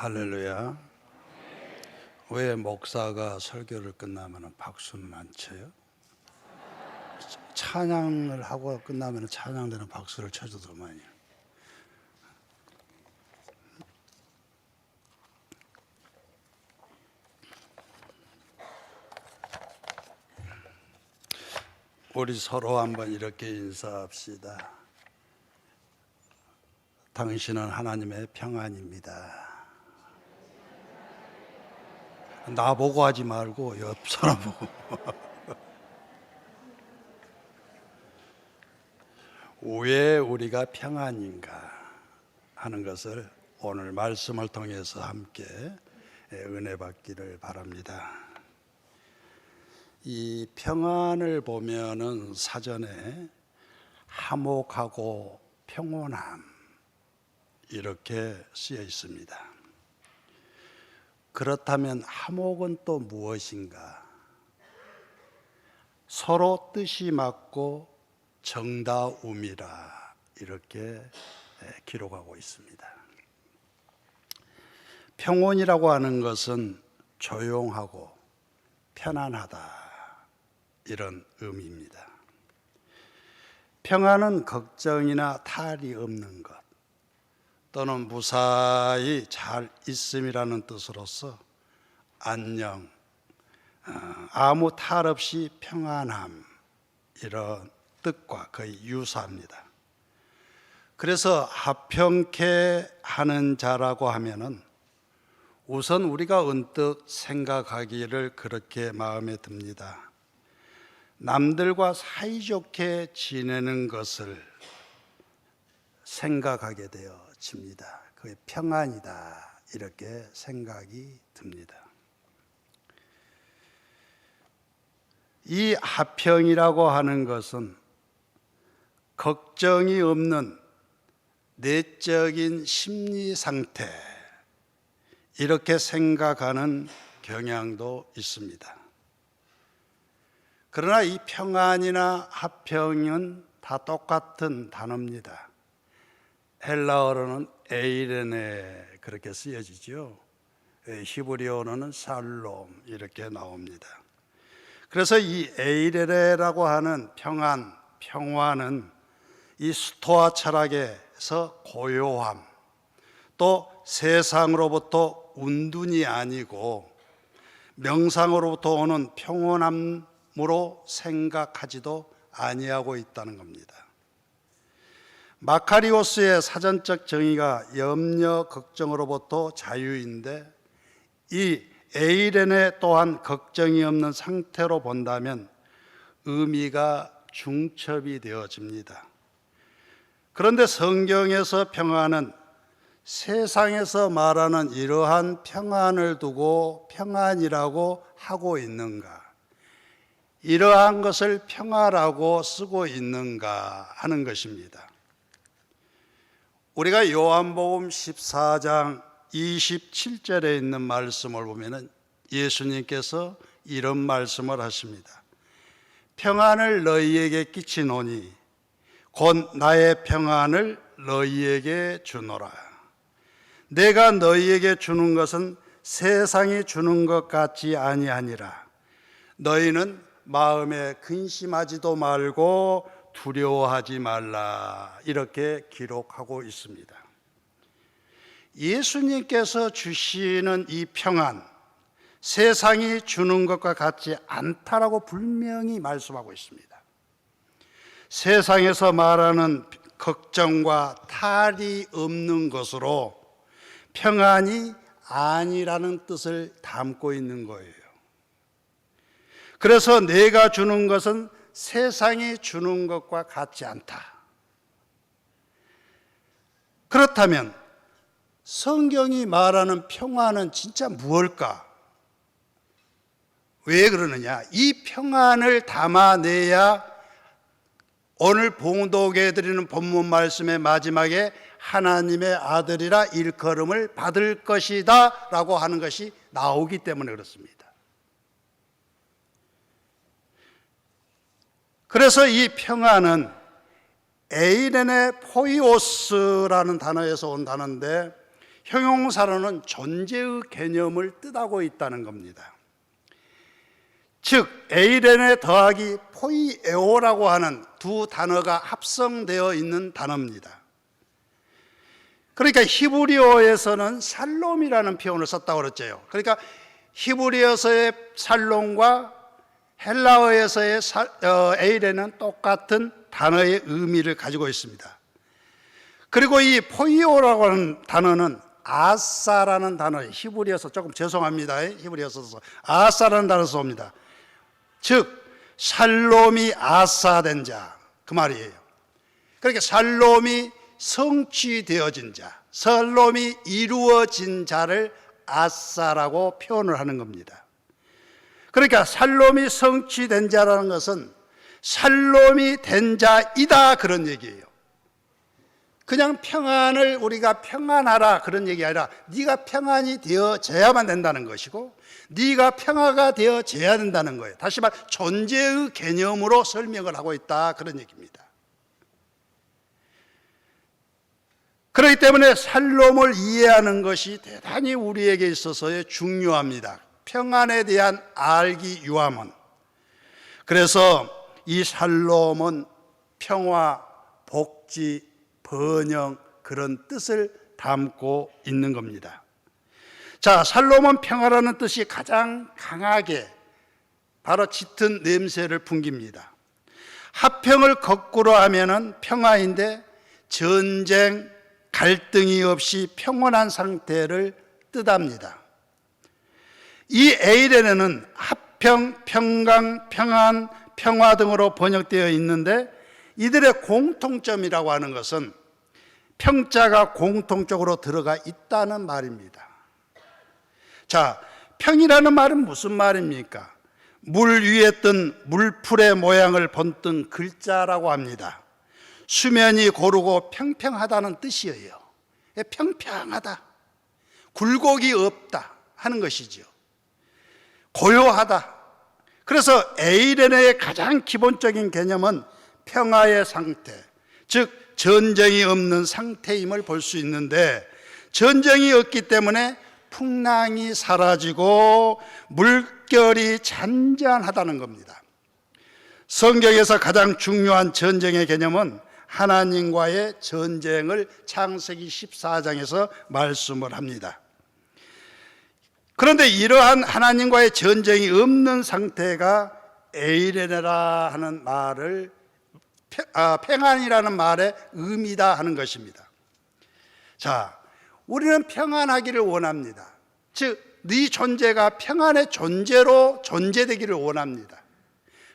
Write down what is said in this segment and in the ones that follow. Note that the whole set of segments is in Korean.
할렐루야. 왜 목사가 설교를 끝나면 박수는 안 쳐요? 찬양을 하고 끝나면 찬양되는 박수를 쳐주더만요. 우리 서로 한번 이렇게 인사합시다. 당신은 하나님의 평안입니다. 나보고 하지 말고 옆 사람 보고. 왜 우리가 평안인가 하는 것을 오늘 말씀을 통해서 함께 은혜 받기를 바랍니다. 이 평안을 보면은 사전에 화목하고 평온함 이렇게 쓰여 있습니다. 그렇다면 화목은 또 무엇인가? 서로 뜻이 맞고 정다움이라 이렇게 기록하고 있습니다. 평온이라고 하는 것은 조용하고 편안하다 이런 의미입니다. 평안은 걱정이나 탈이 없는 것 또는 무사히 잘 있음이라는 뜻으로서 안녕, 아무 탈 없이 평안함 이런 뜻과 거의 유사합니다. 그래서 합평케 하는 자라고 하면은 우선 우리가 언뜻 생각하기를 그렇게 마음에 듭니다. 남들과 사이좋게 지내는 것을 생각하게 되어집니다. 그게 평안이다 이렇게 생각이 듭니다. 이 화평이라고 하는 것은 걱정이 없는 내적인 심리 상태 이렇게 생각하는 경향도 있습니다. 그러나 이 평안이나 화평은 다 똑같은 단어입니다. 헬라어로는 에이레네 그렇게 쓰여지죠. 히브리어로는 살롬 이렇게 나옵니다. 그래서 이 에이레네라고 하는 평안, 평화는 이 스토아 철학에서 고요함, 또 세상으로부터 운둔이 아니고 명상으로부터 오는 평온함으로 생각하지도 아니하고 있다는 겁니다. 마카리오스의 사전적 정의가 염려, 걱정으로부터 자유인데 이 에이레네 또한 걱정이 없는 상태로 본다면 의미가 중첩이 되어집니다. 그런데 성경에서 평안은 세상에서 말하는 이러한 평안을 두고 평안이라고 하고 있는가? 이러한 것을 평화라고 쓰고 있는가 하는 것입니다. 우리가 요한복음 14장 27절에 있는 말씀을 보면 예수님께서 이런 말씀을 하십니다. 평안을 너희에게 끼치노니 곧 나의 평안을 너희에게 주노라. 내가 너희에게 주는 것은 세상이 주는 것 같지 아니하니라. 너희는 마음에 근심하지도 말고 두려워하지 말라 이렇게 기록하고 있습니다. 예수님께서 주시는 이 평안, 세상이 주는 것과 같지 않다라고 분명히 말씀하고 있습니다. 세상에서 말하는 걱정과 탈이 없는 것으로 평안이 아니라는 뜻을 담고 있는 거예요. 그래서 내가 주는 것은 세상이 주는 것과 같지 않다. 그렇다면 성경이 말하는 평안은 진짜 무엇일까? 왜 그러느냐? 이 평안을 담아내야 오늘 봉독해 드리는 본문 말씀의 마지막에 하나님의 아들이라 일컬음을 받을 것이다 라고 하는 것이 나오기 때문에 그렇습니다. 그래서 이 평안은 에이레네 포이오스라는 단어에서 온 단어인데 형용사로는 존재의 개념을 뜻하고 있다는 겁니다. 즉 에이렌에 더하기 포이에오라고 하는 두 단어가 합성되어 있는 단어입니다. 그러니까 히브리어에서는 살롬이라는 표현을 썼다고 그랬죠. 그러니까 히브리어에서의 살롬과 헬라어에서의 에이렌은 똑같은 단어의 의미를 가지고 있습니다. 그리고 이 포이오라고 하는 단어는 아사라는 단어, 히브리어에서 조금 죄송합니다. 히브리어에서 아사라는 단어에서 옵니다. 즉 살롬이 아사된 자, 그 말이에요. 그러니까 살롬이 성취되어진 자, 살롬이 이루어진 자를 아사라고 표현을 하는 겁니다. 그러니까 살롬이 성취된 자라는 것은 살롬이 된 자이다, 그런 얘기예요. 그냥 평안을 우리가 평안하라 그런 얘기 아니라 네가 평안이 되어져야만 된다는 것이고 네가 평화가 되어져야 된다는 거예요. 다시 말 존재의 개념으로 설명을 하고 있다, 그런 얘기입니다. 그렇기 때문에 살롬을 이해하는 것이 대단히 우리에게 있어서의 중요합니다. 평안에 대한 알기 유함은. 그래서 이 살롬은 평화, 복지, 번영, 그런 뜻을 담고 있는 겁니다. 자, 살롬은 평화라는 뜻이 가장 강하게 바로 짙은 냄새를 풍깁니다. 화평을 거꾸로 하면은 평화인데 전쟁, 갈등이 없이 평온한 상태를 뜻합니다. 이 에이렌에는 화평, 평강, 평안, 평화 등으로 번역되어 있는데 이들의 공통점이라고 하는 것은 평자가 공통적으로 들어가 있다는 말입니다. 자, 평이라는 말은 무슨 말입니까? 물 위에 뜬 물풀의 모양을 본뜬 글자라고 합니다. 수면이 고르고 평평하다는 뜻이에요. 평평하다, 굴곡이 없다 하는 것이죠. 고요하다. 그래서 에이렌의 가장 기본적인 개념은 평화의 상태, 즉 전쟁이 없는 상태임을 볼 수 있는데 전쟁이 없기 때문에 풍랑이 사라지고 물결이 잔잔하다는 겁니다. 성경에서 가장 중요한 전쟁의 개념은 하나님과의 전쟁을 창세기 14장에서 말씀을 합니다. 그런데 이러한 하나님과의 전쟁이 없는 상태가 에이레네라 하는 말을 평안이라는 말의 의미다 하는 것입니다. 자, 우리는 평안하기를 원합니다. 즉, 네 존재가 평안의 존재로 존재되기를 원합니다.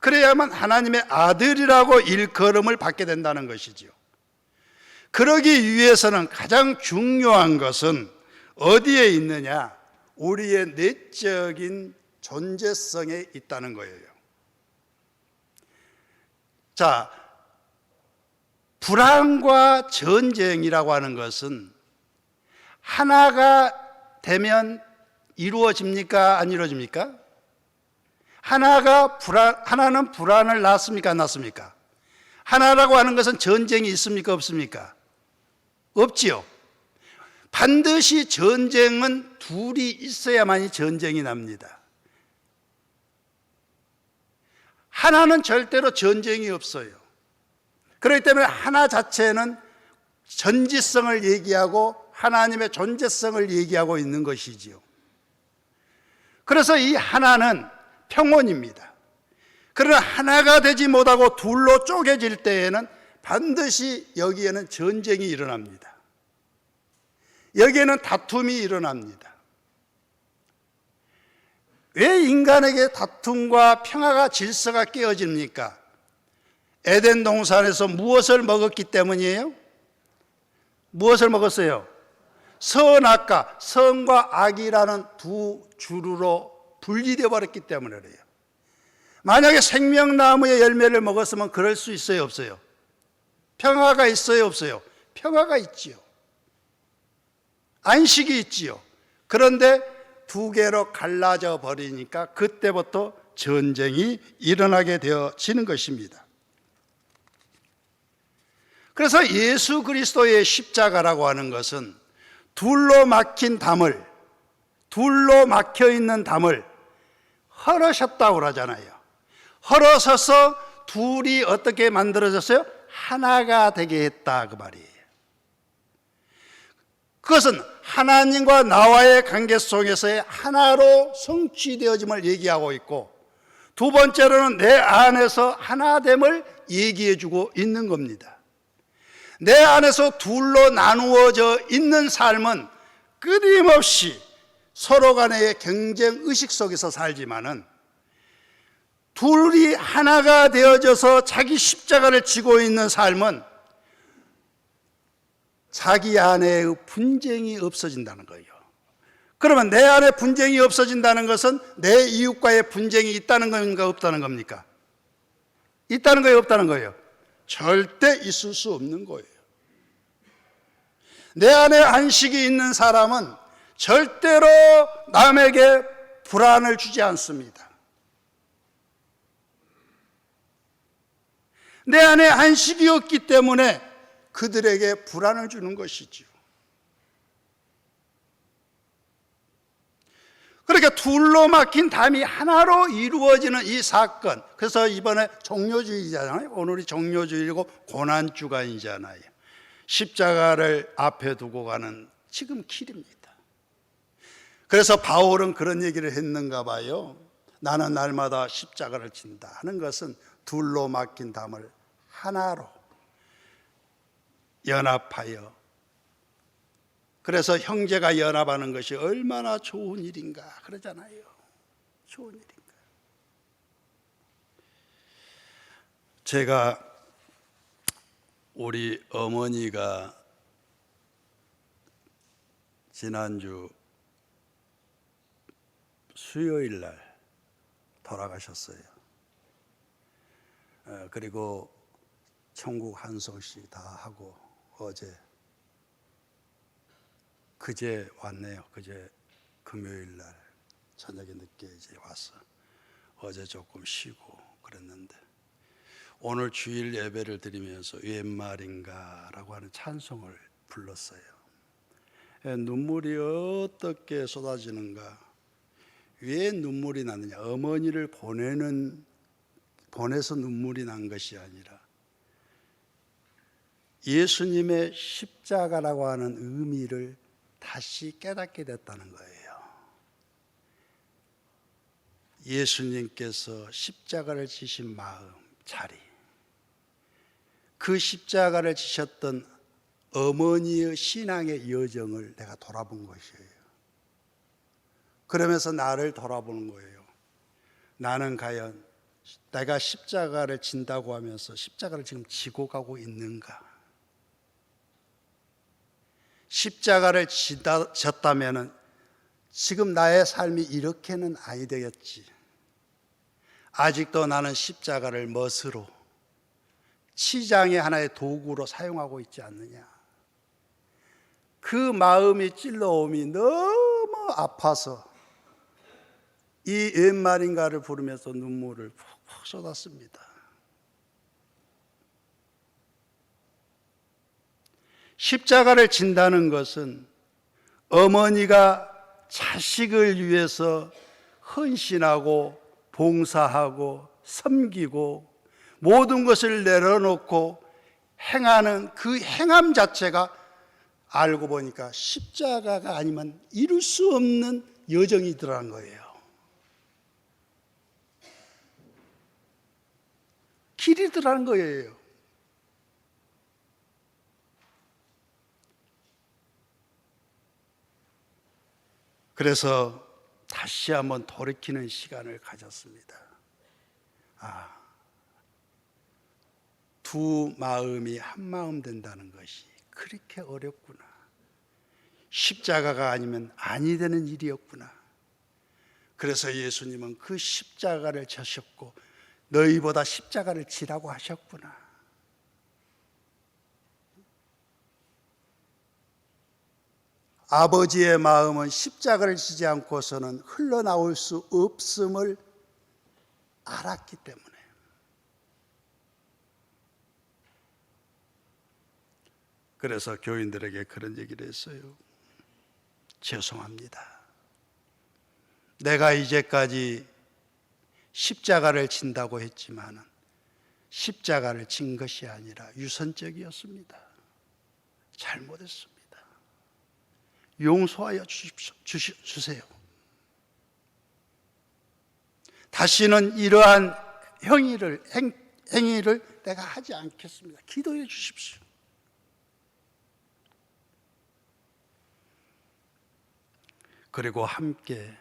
그래야만 하나님의 아들이라고 일컬음을 받게 된다는 것이지요. 그러기 위해서는 가장 중요한 것은 어디에 있느냐? 우리의 내적인 존재성에 있다는 거예요. 자, 불안과 전쟁이라고 하는 것은 하나가 되면 이루어집니까? 안 이루어집니까? 하나는 불안을 낳습니까? 안 낳습니까? 하나라고 하는 것은 전쟁이 있습니까? 없습니까? 없지요. 반드시 전쟁은 둘이 있어야만이 전쟁이 납니다. 하나는 절대로 전쟁이 없어요. 그렇기 때문에 하나 자체는 전지성을 얘기하고 하나님의 존재성을 얘기하고 있는 것이지요. 그래서 이 하나는 평온입니다. 그러나 하나가 되지 못하고 둘로 쪼개질 때에는 반드시 여기에는 전쟁이 일어납니다. 여기에는 다툼이 일어납니다. 왜 인간에게 다툼과 평화가 질서가 깨어집니까? 에덴 동산에서 무엇을 먹었기 때문이에요? 무엇을 먹었어요? 선악과, 선과 악이라는 두 주류로 분리되어 버렸기 때문에 그래요. 만약에 생명나무의 열매를 먹었으면 그럴 수 있어요, 없어요? 평화가 있어요, 없어요? 평화가 있지요. 안식이 있지요. 그런데 두 개로 갈라져 버리니까 그때부터 전쟁이 일어나게 되어지는 것입니다. 그래서 예수 그리스도의 십자가라고 하는 것은 둘로 막힌 담을, 둘로 막혀 있는 담을 헐으셨다고 그러잖아요. 헐어서서 둘이 어떻게 만들어졌어요? 하나가 되게 했다 그 말이에요. 그것은 하나님과 나와의 관계 속에서의 하나로 성취되어짐을 얘기하고 있고, 두 번째로는 내 안에서 하나됨을 얘기해주고 있는 겁니다. 내 안에서 둘로 나누어져 있는 삶은 끊임없이 서로 간의 경쟁 의식 속에서 살지만은, 둘이 하나가 되어져서 자기 십자가를 지고 있는 삶은 자기 안에 분쟁이 없어진다는 거예요. 그러면 내 안에 분쟁이 없어진다는 것은 내 이웃과의 분쟁이 있다는 건가 없다는 겁니까? 있다는 거예요, 없다는 거예요? 절대 있을 수 없는 거예요. 내 안에 안식이 있는 사람은 절대로 남에게 불안을 주지 않습니다. 내 안에 안식이 없기 때문에 그들에게 불안을 주는 것이지요. 그러니까 둘로 막힌 담이 하나로 이루어지는 이 사건. 그래서 이번에 종료주의잖아요. 오늘이 종료주의고 고난주간이잖아요. 십자가를 앞에 두고 가는 지금 길입니다. 그래서 바울은 그런 얘기를 했는가 봐요. 나는 날마다 십자가를 진다 하는 것은 둘로 막힌 담을 하나로 연합하여, 그래서 형제가 연합하는 것이 얼마나 좋은 일인가 그러잖아요. 좋은 일인가. 제가 우리 어머니가 지난주 수요일 날 돌아가셨어요. 그리고 천국 한송식 다 하고 그제 왔네요. 그제 금요일 날 저녁에 늦게 이제 와서 어제 조금 쉬고 그랬는데, 오늘 주일 예배를 드리면서 웬 말인가라고 하는 찬송을 불렀어요. 눈물이 어떻게 쏟아지는가? 왜 눈물이 나느냐? 어머니를 보내서 눈물이 난 것이 아니라 예수님의 십자가라고 하는 의미를 다시 깨닫게 됐다는 거예요. 예수님께서 십자가를 지신 마음, 자리, 그 십자가를 지셨던 어머니의 신앙의 여정을 내가 돌아본 것이에요. 그러면서 나를 돌아보는 거예요. 나는 과연 내가 십자가를 진다고 하면서 십자가를 지금 지고 가고 있는가? 십자가를 졌다면 지금 나의 삶이 이렇게는 아니 되겠지. 아직도 나는 십자가를 멋으로, 치장의 하나의 도구로 사용하고 있지 않느냐. 그 마음이 찔러옴이 너무 아파서 이 웬 말인가를 부르면서 눈물을 푹푹 쏟았습니다. 십자가를 진다는 것은 어머니가 자식을 위해서 헌신하고 봉사하고 섬기고 모든 것을 내려놓고 행하는 그 행함 자체가 알고 보니까 십자가가 아니면 이룰 수 없는 여정이더라는 거예요. 길이더라는 거예요. 그래서 다시 한번 돌이키는 시간을 가졌습니다. 두 마음이 한 마음 된다는 것이 그렇게 어렵구나. 십자가가 아니면 아니 되는 일이었구나. 그래서 예수님은 그 십자가를 져셨고 너희보다 십자가를 지라고 하셨구나. 아버지의 마음은 십자가를 지지 않고서는 흘러나올 수 없음을 알았기 때문에. 그래서 교인들에게 그런 얘기를 했어요. 죄송합니다. 내가 이제까지 십자가를 진다고 했지만 십자가를 진 것이 아니라 유선적이었습니다. 잘못했습니다. 용서하여 주세요. 다시는 이러한 행위를 내가 하지 않겠습니다. 기도해 주십시오. 그리고 함께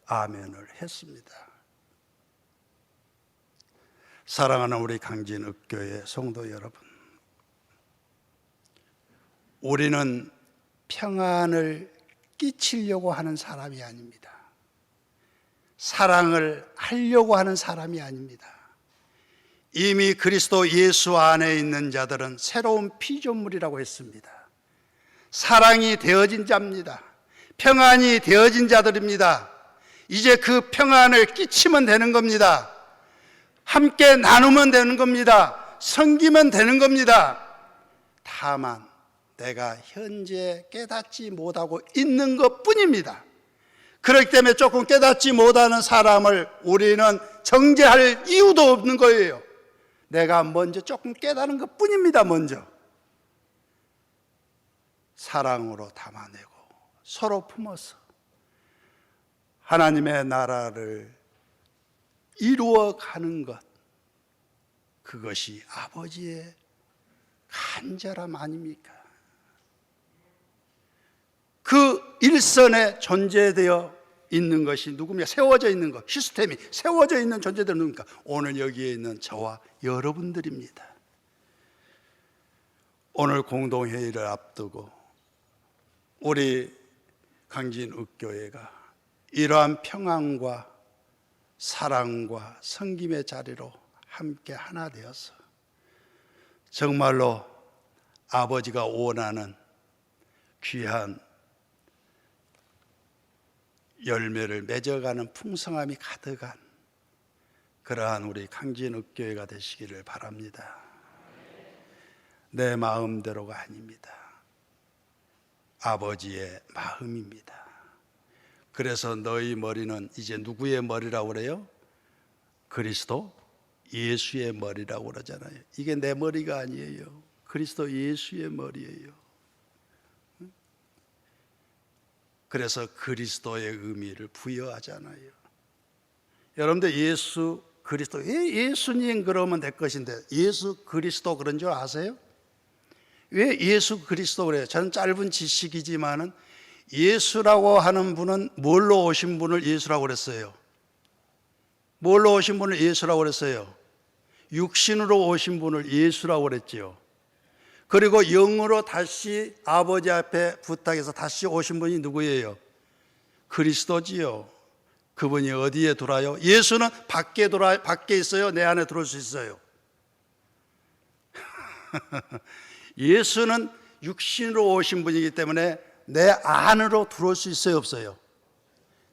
아멘을 했습니다. 사랑하는 우리 강진읍교회 성도 여러분, 우리는 평안을 끼치려고 하는 사람이 아닙니다. 사랑을 하려고 하는 사람이 아닙니다. 이미 그리스도 예수 안에 있는 자들은 새로운 피조물이라고 했습니다. 사랑이 되어진 자입니다. 평안이 되어진 자들입니다. 이제 그 평안을 끼치면 되는 겁니다. 함께 나누면 되는 겁니다. 섬기면 되는 겁니다. 다만 내가 현재 깨닫지 못하고 있는 것뿐입니다. 그렇기 때문에 조금 깨닫지 못하는 사람을 우리는 정죄할 이유도 없는 거예요. 내가 먼저 조금 깨닫는 것뿐입니다. 먼저 사랑으로 담아내고 서로 품어서 하나님의 나라를 이루어가는 것, 그것이 아버지의 간절함 아닙니까? 그 일선에 존재되어 있는 것이 누굽니까? 세워져 있는 것, 시스템이 세워져 있는 존재들은 누굽니까? 오늘 여기에 있는 저와 여러분들입니다. 오늘 공동회의를 앞두고 우리 강진읍교회가 이러한 평안과 사랑과 섬김의 자리로 함께 하나 되어서 정말로 아버지가 원하는 귀한 열매를 맺어가는 풍성함이 가득한 그러한 우리 강진읍교회가 되시기를 바랍니다. 내 마음대로가 아닙니다. 아버지의 마음입니다. 그래서 너희 머리는 이제 누구의 머리라고 그래요? 그리스도 예수의 머리라고 그러잖아요. 이게 내 머리가 아니에요. 그리스도 예수의 머리예요. 그래서 그리스도의 의미를 부여하잖아요. 여러분들 예수 그리스도, 왜 예수님 그러면 될 것인데 예수 그리스도 그런 줄 아세요? 왜 예수 그리스도 그래요? 저는 짧은 지식이지만은 예수라고 하는 분은 뭘로 오신 분을 예수라고 그랬어요? 뭘로 오신 분을 예수라고 그랬어요? 육신으로 오신 분을 예수라고 그랬지요. 그리고 영으로 다시 아버지 앞에 부탁해서 다시 오신 분이 누구예요? 그리스도지요. 그분이 어디에 돌아요? 예수는 밖에 있어요? 내 안에 들어올 수 있어요? 예수는 육신으로 오신 분이기 때문에 내 안으로 들어올 수 있어요? 없어요?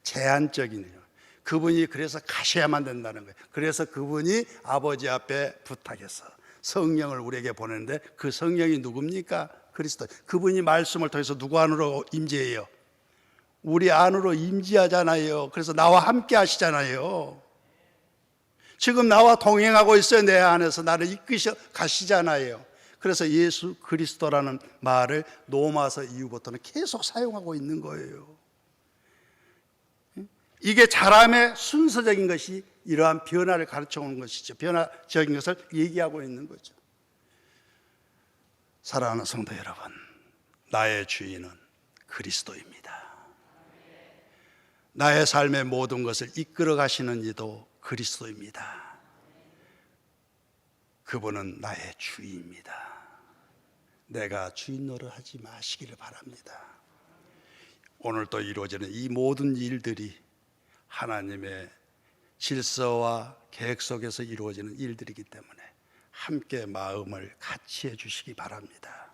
제한적이네요. 그분이 그래서 가셔야만 된다는 거예요. 그래서 그분이 아버지 앞에 부탁해서 성령을 우리에게 보내는데 그 성령이 누굽니까? 그리스도. 그분이 말씀을 통해서 누구 안으로 임재해요? 우리 안으로 임재하잖아요. 그래서 나와 함께 하시잖아요. 지금 나와 동행하고 있어요. 내 안에서 나를 이끄셔 가시잖아요. 그래서 예수 그리스도라는 말을 로마서 이후부터는 계속 사용하고 있는 거예요. 이게 사람의 순서적인 것이 이러한 변화를 가르쳐 오는 것이죠. 변화적인 것을 얘기하고 있는 거죠. 사랑하는 성도 여러분, 나의 주인은 그리스도입니다. 나의 삶의 모든 것을 이끌어 가시는 이도 그리스도입니다. 그분은 나의 주인입니다. 내가 주인 노릇하지 마시기를 바랍니다. 오늘 또 이루어지는 이 모든 일들이 하나님의 질서와 계획 속에서 이루어지는 일들이기 때문에 함께 마음을 같이 해 주시기 바랍니다.